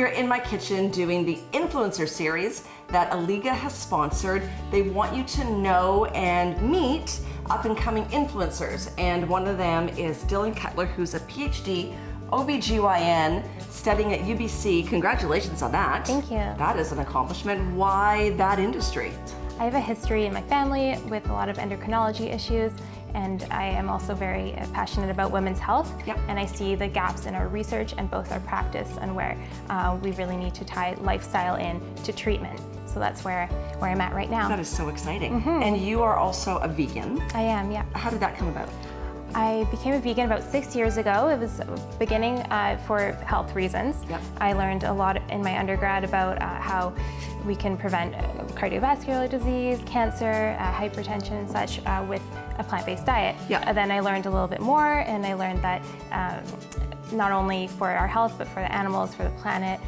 here in my kitchen doing the influencer series that Alligga has sponsored. They want you to know and meet up and coming influencers. And one of them is Dylan Cutler, who's a PhD OBGYN studying at UBC. Congratulations on that. Thank you. That is an accomplishment. Why that industry? I have a history in my family with a lot of endocrinology issues, and I am also very passionate about women's health. Yep. And I see the gaps in our research and both our practice and where we really need to tie lifestyle in to treatment. So that's where I'm at right now. That is so exciting. And you are also a vegan. I am, yeah. How did that come about? I became a vegan about 6 years ago. It was beginning for health reasons. Yep. I learned a lot in my undergrad about how we can prevent cardiovascular disease, cancer, hypertension and such with a plant-based diet. Yeah. Then I learned a little bit more, and I learned that not only for our health, but for the animals, for the planet,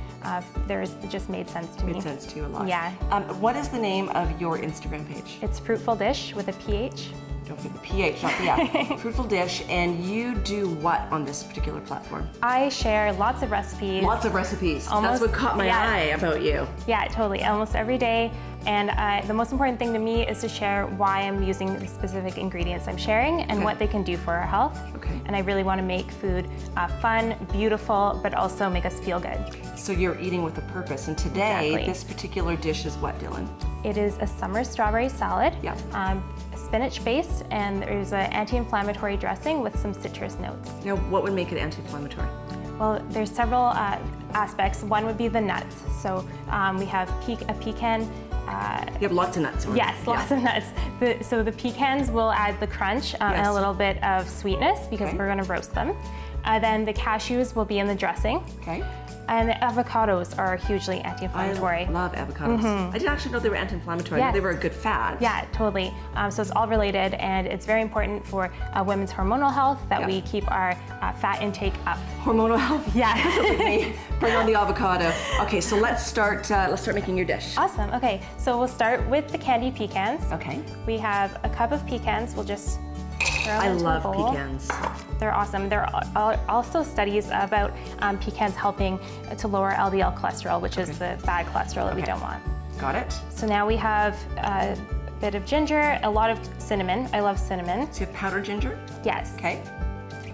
it just made sense to me. Made sense to you a lot. Yeah. What is the name of your Instagram page? It's Fruitful Dish with a PH. Don't forget the PH, not the F. Fruitful Dish, and you do what on this particular platform? I share lots of recipes. Lots of recipes. Almost, That's what caught my eye about you. Yeah, totally, almost every day. And the most important thing to me is to share why I'm using the specific ingredients I'm sharing and what they can do for our health. Okay. And I really want to make food fun, beautiful, but also make us feel good. So you're eating with a purpose, and today, Exactly. this particular dish is what, Dylan? It is a summer strawberry salad. Yeah. Spinach based, and there's an anti-inflammatory dressing with some citrus notes. Now, what would make it anti-inflammatory? Well, there's several aspects. One would be the nuts. So we have a pecan. You have lots of nuts. Yes, lots of nuts. So the pecans will add the crunch and a little bit of sweetness because we're going to roast them. Then the cashews will be in the dressing. Okay. And the avocados are hugely anti-inflammatory. I love avocados. I didn't actually know they were anti-inflammatory. Yes. They were a good fat. Yeah, totally. So it's all related, and it's very important for women's hormonal health that we keep our fat intake up. Hormonal health. Yeah. Like me. Bring on the avocado. Okay, so let's start making your dish. Awesome. Okay, so we'll start with the candied pecans. Okay. We have a cup of pecans. We'll just throw I into love a bowl. pecans. They're awesome. There are also studies about pecans helping to lower LDL cholesterol, which is the bad cholesterol that we don't want. Got it. So now we have a bit of ginger, a lot of cinnamon. I love cinnamon. So you have powdered ginger? Yes. Okay.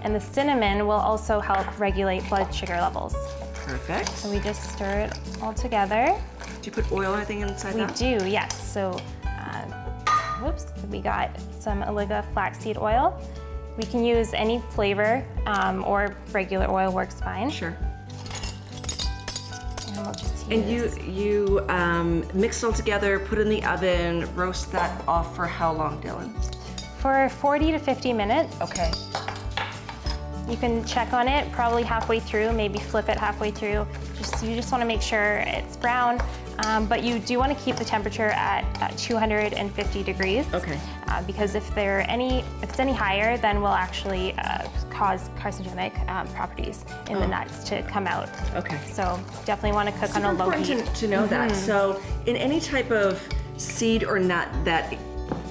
And the cinnamon will also help regulate blood sugar levels. Perfect. So we just stir it all together. Do you put oil or anything inside that? We do, yes. So, we got some Alligga flaxseed oil. We can use any flavor or regular oil works fine. Sure. And we'll just And use... you mix it all together, put it in the oven, roast that off for how long, Dylan? For 40 to 50 minutes. Okay. You can check on it probably halfway through, maybe flip it halfway through. You just want to make sure it's brown, but you do want to keep the temperature at 250 degrees. Okay. Because if it's any higher, then will actually cause carcinogenic properties in the nuts to come out. Okay. So definitely want to cook on a low heat. Important to know that. So in any type of seed or nut that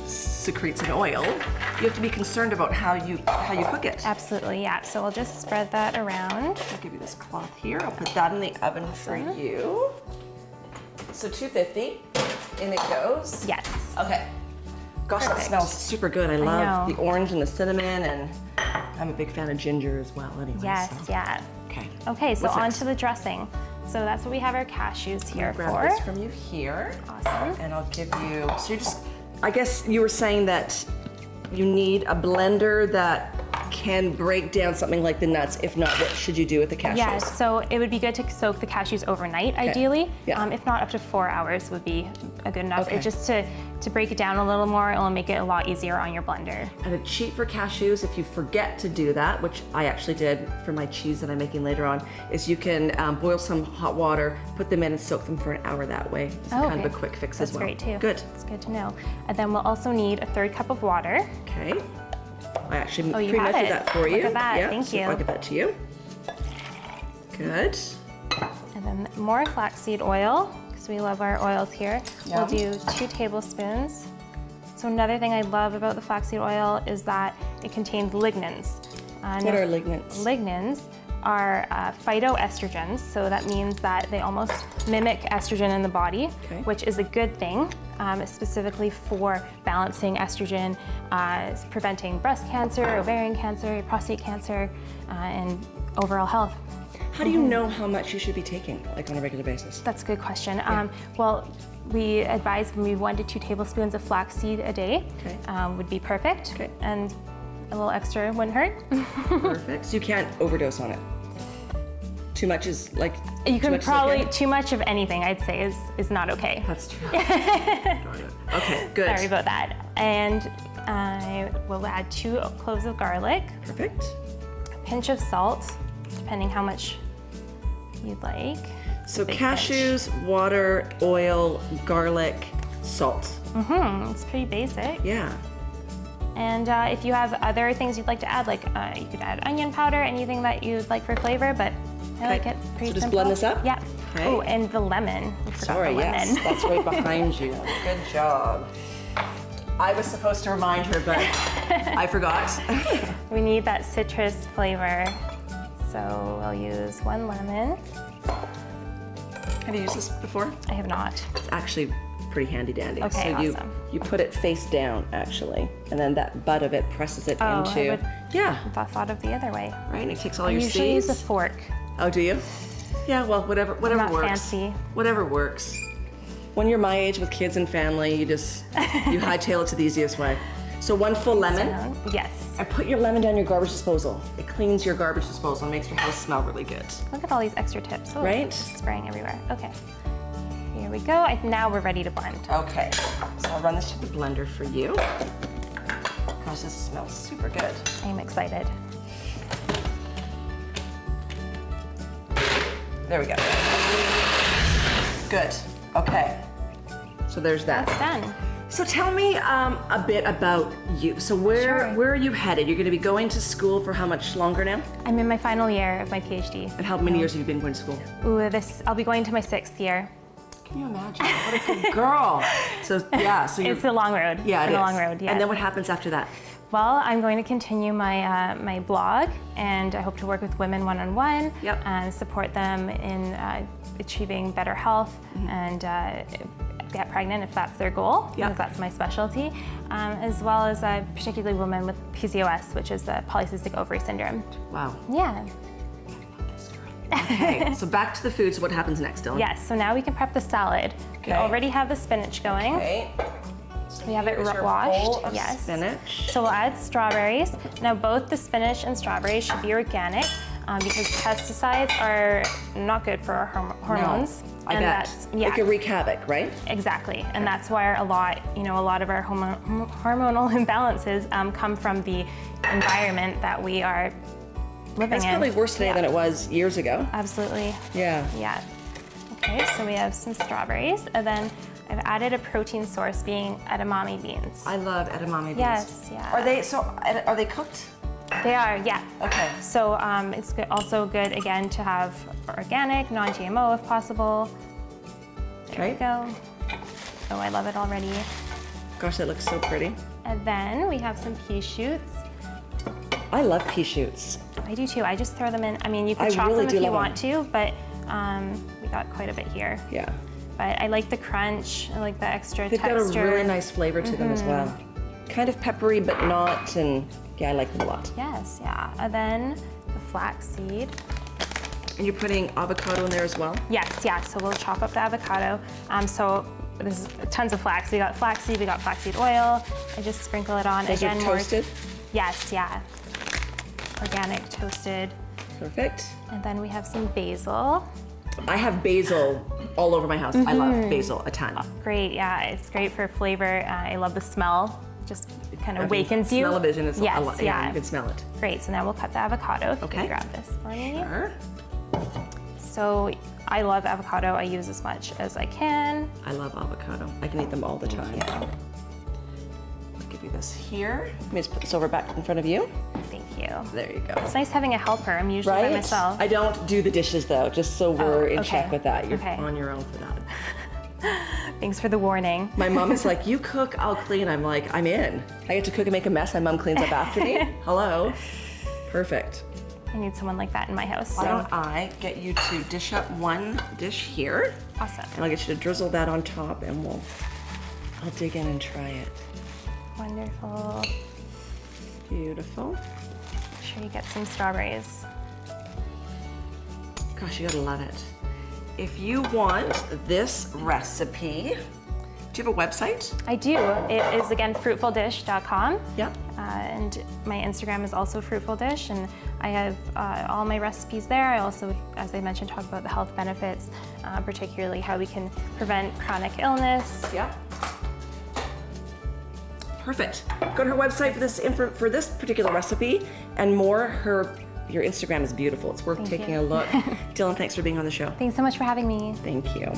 secretes an oil, you have to be concerned about how you cook it. Absolutely, yeah. So we'll just spread that around. I'll give you this cloth here. I'll put that in the oven for you. So 250, in it goes. Yes. Okay. Gosh, that smells super good. I love the orange and the cinnamon, and I'm a big fan of ginger as well anyway. Yes, so. yeah. Okay. Okay, so What's on next? to the dressing. So that's what we have our cashews here Grab for. this from you here. Awesome. And I'll give you, so you're just, I guess you were saying that you need a blender that can break down something like the nuts. If not, what should you do with the cashews? Yes, so it would be good to soak the cashews overnight, ideally. Yeah. If not, up to 4 hours would be a good enough. Okay. It just to break it down a little more, it'll make it a lot easier on your blender. And a cheat for cashews, if you forget to do that, which I actually did for my cheese that I'm making later on, is you can boil some hot water, put them in and soak them for an hour that way. It's kind of a quick fix as well. That's great too. Good. It's good to know. And then we'll also need a 1/3 cup of water. Okay. I actually you pre-measured have it. that for you. Look at that, Yeah, thank so you. I'll give that to you. Good. And then more flaxseed oil, because we love our oils here. Yum. We'll do 2 tablespoons. So another thing I love about the flaxseed oil is that it contains lignans. What are lignans? Lignans are phytoestrogens, so that means that they almost mimic estrogen in the body, which is a good thing, specifically for balancing estrogen, preventing breast cancer, ovarian cancer, prostate cancer, and overall health. How do you know how much you should be taking, like on a regular basis? That's a good question. Well, we advise maybe 1 to 2 tablespoons of flaxseed a day would be perfect, and a little extra wouldn't hurt. Perfect. So you can't overdose on it. Too much is like. You can probably too much of anything. I'd say is not okay. That's true. Okay, good. Sorry about that. And I will add 2 cloves of garlic. Perfect. A pinch of salt, depending how much you'd like. So cashews, water, oil, garlic, salt. It's pretty basic. Yeah. And if you have other things you'd like to add, like you could add onion powder, anything that you'd like for flavor, but I like it pretty simple. So just blend this up? Yeah. Okay. Oh, and the lemon. We forgot the lemon. Yes, that's right behind you. Good job. I was supposed to remind her, but I forgot. We need that citrus flavor, so we'll use 1 lemon. Have you used this before? I have not. It's actually pretty handy dandy. Okay, so awesome. you put it face down actually, and then that butt of it presses it into. I thought of the other way. Right, and it takes all your seeds. I usually use a fork. Oh, do you? Yeah, well, whatever Not works. fancy. Whatever works. When you're my age with kids and family, you hightail it to the easiest way. So 1 full lemon. Yes. And put your lemon down your garbage disposal. It cleans your garbage disposal and makes your house smell really good. Look at all these extra tips. Oh, right? Just spraying everywhere. Okay. Here we go. Now we're ready to blend. Okay. So I'll run this through the blender for you. Gosh, this smells super good. I'm excited. There we go. Good. Okay. So there's that. That's done. So tell me a bit about you. So where are you headed? You're going to be going to school for how much longer now? I'm in my final year of my PhD. And how many years have you been going to school? Ooh, I'll be going to my 6th year. Can you imagine? What a good girl. So yeah, so you're, It's a long road. Yeah, it's a long road. Yes. And then what happens after that? Well, I'm going to continue my my blog, and I hope to work with women one-on-one and support them in achieving better health and get pregnant if that's their goal, because that's my specialty, as well as particularly women with PCOS, which is the polycystic ovary syndrome. Wow. Yeah. Okay, so back to the food. So what happens next, Dylan? Yes, so now we can prep the salad. We already have the spinach going. Okay. We have it Here's washed. Your bowl of yes. spinach. So we'll add strawberries. Now both the spinach and strawberries should be organic because pesticides are not good for our hormones. No, I bet. It can wreak havoc, right? Exactly, and that's why a lot of our hormonal imbalances come from the environment that we are living in. It's probably worse today than it was years ago. Absolutely. Yeah. Yeah. Okay, so we have some strawberries, and then I've added a protein source, being edamame beans. I love edamame beans. Yes, yeah. Are they cooked? They are, yeah. Okay. So it's also good, again, to have organic, non-GMO if possible. There we go. Oh, I love it already. Gosh, that looks so pretty. And then we have some pea shoots. I love pea shoots. I do too. I just throw them in. I mean, you can chop them if you want to, but we got quite a bit here. Yeah. But I like the crunch. I like the extra texture. They've got a really nice flavor to them as well. Kind of peppery, but not, and yeah, I like them a lot. Yes, yeah. And then the flaxseed. And you're putting avocado in there as well? Yes, yeah. So we'll chop up the avocado. So there's tons of flax. We got flaxseed, we got flaxseed oil. I just sprinkle it on. Those again, are toasted? Yes, yeah. Organic, toasted. Perfect. And then we have some basil. I have basil all over my house. I love basil a ton. Oh, great, yeah. It's great for flavor. I love the smell. Just kind of awakens you. Smell-o-vision is yes, a lot. Yeah, you can smell it. Great. So now we'll cut the avocado. If you can grab this for me. Sure. So I love avocado. I use as much as I can. I love avocado. I can eat them all the time. Thank you. I'll give you this here. Let me just put this over back in front of you. Thank you. There you go. It's nice having a helper. I'm usually by myself. I don't do the dishes though, just so we're in okay. check with that. You're Okay. on your own for that. Thanks for the warning. My mom is like, you cook, I'll clean. I'm like, I'm in. I get to cook and make a mess. My mom cleans up after me. Hello. Perfect. I need someone like that in my house. Why So don't I get you to dish up one dish here, awesome. and I'll get you to drizzle that on top, and I'll dig in and try it. Wonderful. Beautiful. Make sure you get some strawberries. Gosh, you gotta love it. If you want this recipe, do you have a website? I do. It is again fruitfuldish.com. Yep. And my Instagram is also Fruitful Dish, and I have all my recipes there. I also, as I mentioned, talk about the health benefits, particularly how we can prevent chronic illness. Yep. Perfect. Go to her website for this particular recipe and more. Your Instagram is beautiful. It's worth Thank taking you. a look. Dylan, thanks for being on the show. Thanks so much for having me. Thank you.